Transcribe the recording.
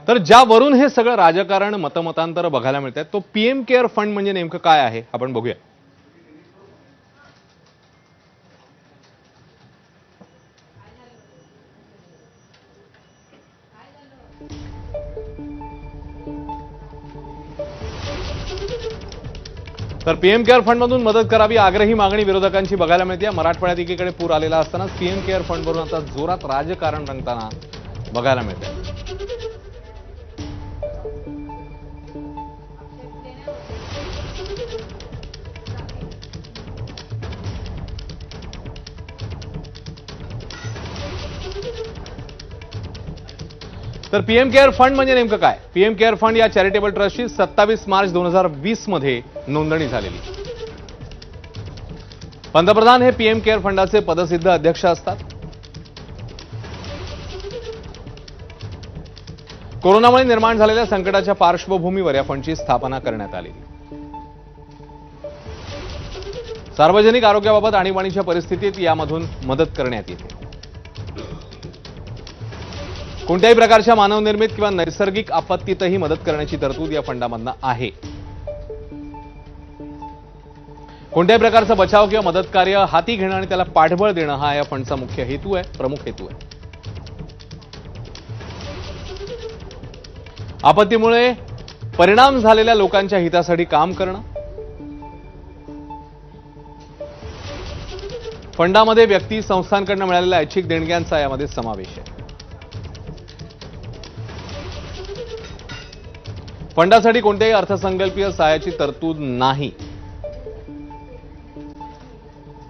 तर ज्यावरून हे सगळं राजकारण मतमतांतर बघायला मिळतात तो पीएम केअर फंड म्हणजे नेमकं काय आहे आपण बघूया. तर पीएम केअर फंडमधून मदत करावी आग्रही मागणी विरोधकांची बघायला मिळते. मराठवाड्यात एकीकडे पूर आलेला असताना पीएम केअर फंडवरून आता जोरात राजकारण रंगताना बघायला मिळते. तर पीएम केअर फंड म्हणजे नेमकं काय? पीएम केअर फंड या चॅरिटेबल ट्रस्टची 27 मार्च 2020 मध्ये नोंदणी झालेली. पंतप्रधान हे पीएम केअर फंडाचे पदसिद्ध अध्यक्ष असतात. कोरोनामुळे निर्माण झालेल्या संकटाच्या पार्श्वभूमीवर या फंडची स्थापना करण्यात आली. सार्वजनिक आरोग्याबाबत आणीबाणीच्या परिस्थितीत यामधून मदत करण्यात येते. कोणत्याही प्रकारच्या मानवनिर्मित किंवा नैसर्गिक आपत्तीतही मदत करण्याची तरतूद या फंडामधनं आहे. कोणत्याही प्रकारचा बचाव किंवा मदत कार्य हाती घेणं आणि त्याला पाठबळ देणं हा या फंडचा मुख्य हेतू आहे, प्रमुख हेतू आहे. आपत्तीमुळे परिणाम झालेल्या लोकांच्या हितासाठी काम करणं. फंडामध्ये व्यक्ती संस्थांकडून मिळालेल्या ऐच्छिक देणग्यांचा यामध्ये समावेश आहे. फंडासाठी कोणत्याही अर्थसंकल्पीय सहाय्याची तरतूद नाही.